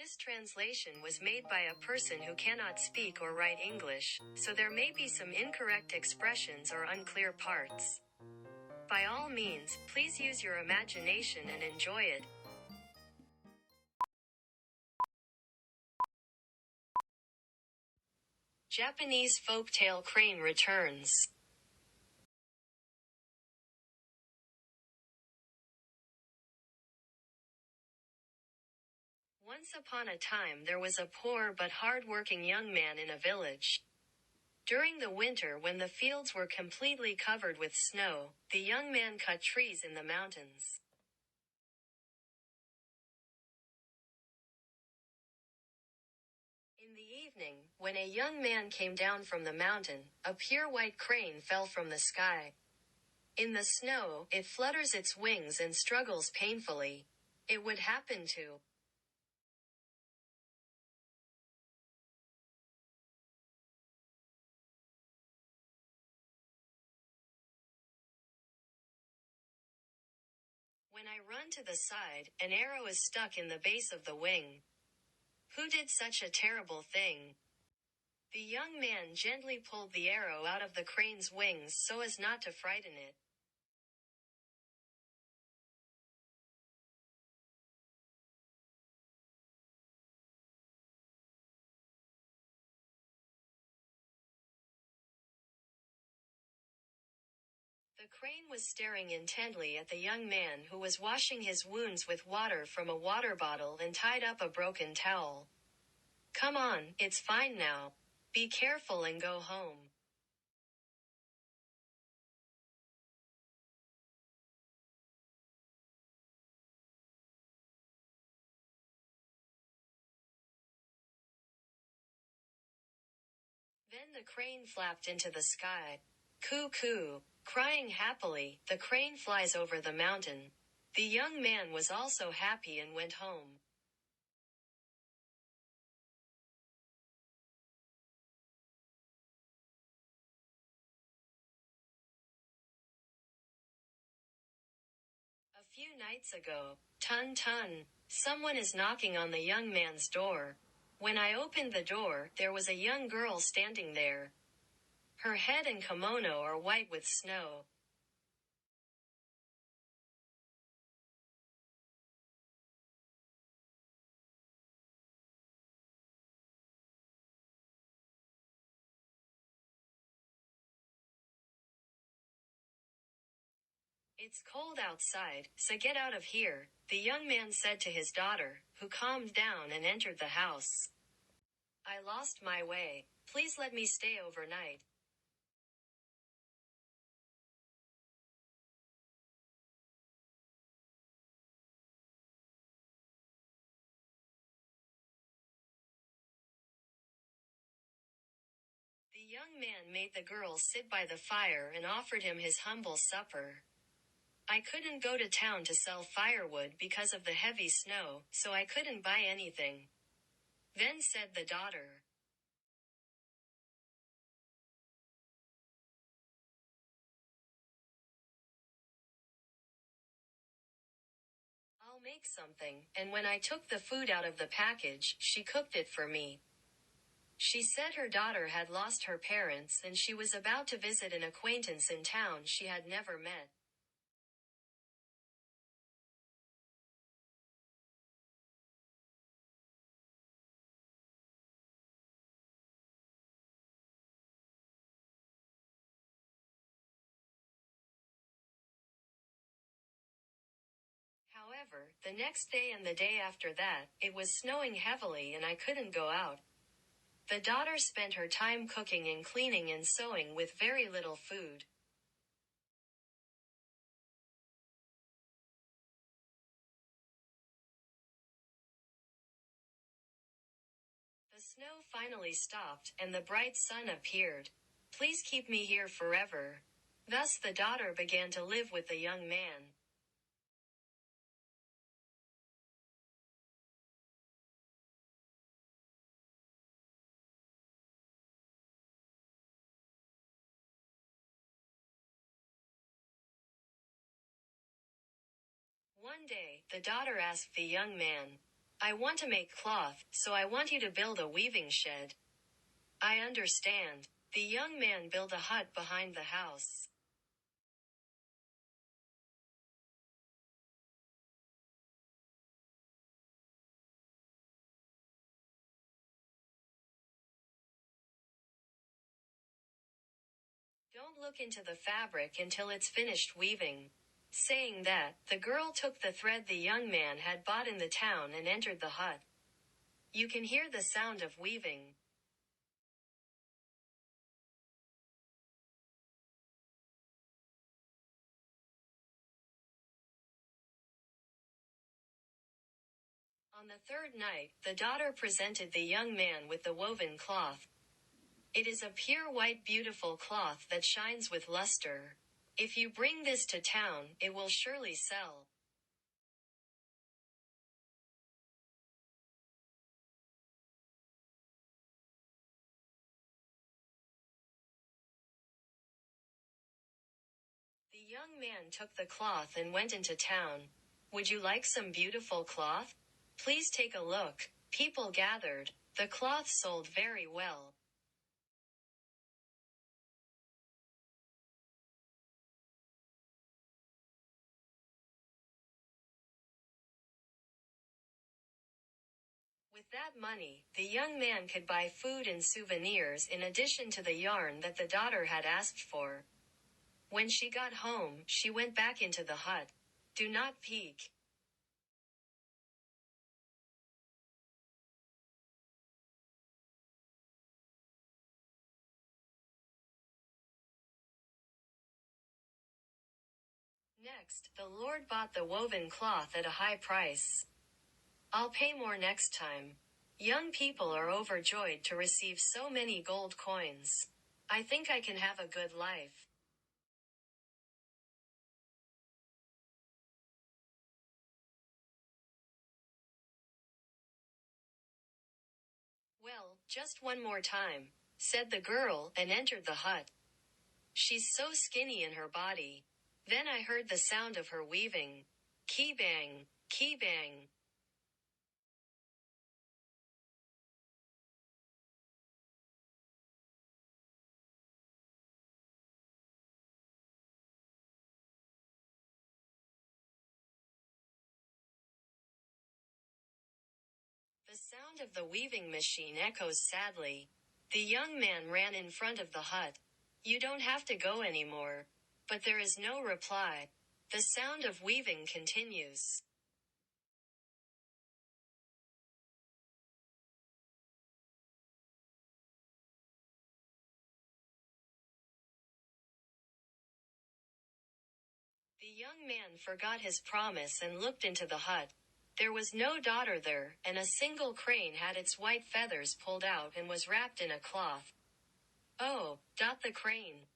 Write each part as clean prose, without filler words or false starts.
This translation was made by a person who cannot speak or write English, so there may be some incorrect expressions or unclear parts. By all means, please use your imagination and enjoy it. Japanese folktale Crane returns. Once upon a time there was a poor but hard-working young man in a village. During the winter when the fields were completely covered with snow, the young man cut trees in the mountains. In the evening, when a young man came down from the mountain, a pure white crane fell from the sky. In the snow, it flutters its wings and struggles painfully. It would happen to When I run to the side, an arrow is stuck in the base of the wing. Who did such a terrible thing? The young man gently pulled the arrow out of the crane's wings so as not to frighten it. The crane was staring intently at the young man who was washing his wounds with water from a water bottle and tied up a broken towel. Come on, it's fine now. Be careful and go home. Then the crane flapped into the sky. Coo-coo. Crying happily, the crane flies over the mountain. The young man was also happy and went home. A few nights ago, tun-tun, someone is knocking on the young man's door. When I opened the door, there was a young girl standing there. Her head and kimono are white with snow. It's cold outside, so get out of here, the young man said to his daughter, who calmed down and entered the house. I lost my way. Please let me stay overnight. The young man made the girl sit by the fire and offered him his humble supper. I couldn't go to town to sell firewood because of the heavy snow, so I couldn't buy anything. Then said the daughter. I'll make something, and when I took the food out of the package, she cooked it for me. She said her daughter had lost her parents and she was about to visit an acquaintance in town she had never met. However, the next day and the day after that, it was snowing heavily and I couldn't go out. The daughter spent her time cooking and cleaning and sewing with very little food. The snow finally stopped, and the bright sun appeared. Please keep me here forever. Thus the daughter began to live with the young man. One day, the daughter asked the young man, I want to make cloth, so I want you to build a weaving shed. I understand. The young man built a hut behind the house. Don't look into the fabric until it's finished weaving. Saying that, the girl took the thread the young man had bought in the town and entered the hut. You can hear the sound of weaving. On the third night, the daughter presented the young man with the woven cloth. It is a pure white beautiful cloth that shines with luster. If you bring this to town, it will surely sell. The young man took the cloth and went into town. Would you like some beautiful cloth? Please take a look. People gathered. The cloth sold very well. With that money, the young man could buy food and souvenirs in addition to the yarn that the daughter had asked for. When she got home, she went back into the hut. Do not peek. Next, the Lord bought the woven cloth at a high price. I'll pay more next time. Young people are overjoyed to receive so many gold coins. I think I can have a good life. Well, just one more time, said the girl, and entered the hut. She's so skinny in her body. Then I heard the sound of her weaving. Kee-bang, kee-bang. The sound of the weaving machine echoes sadly. The young man ran in front of the hut. You don't have to go anymore. But there is no reply. The sound of weaving continues. The young man forgot his promise and looked into the hut. There was no daughter there, and a single crane had its white feathers pulled out and was wrapped in a cloth. Oh, the crane.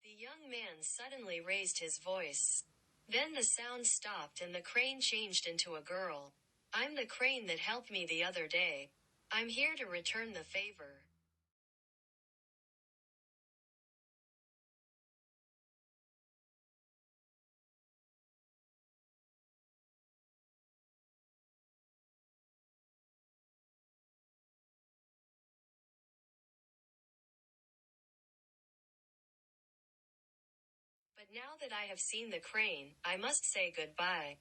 The young man suddenly raised his voice. Then the sound stopped and the crane changed into a girl. I'm the crane that helped me the other day. I'm here to return the favor. But now that I have seen the crane, I must say goodbye.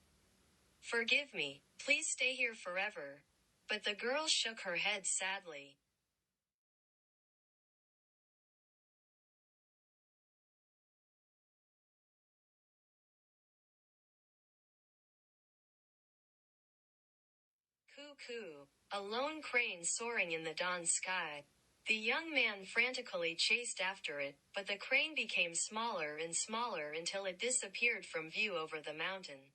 Forgive me, please stay here forever. But the girl shook her head sadly. Cuckoo, a lone crane soaring in the dawn sky. The young man frantically chased after it, but the crane became smaller and smaller until it disappeared from view over the mountain.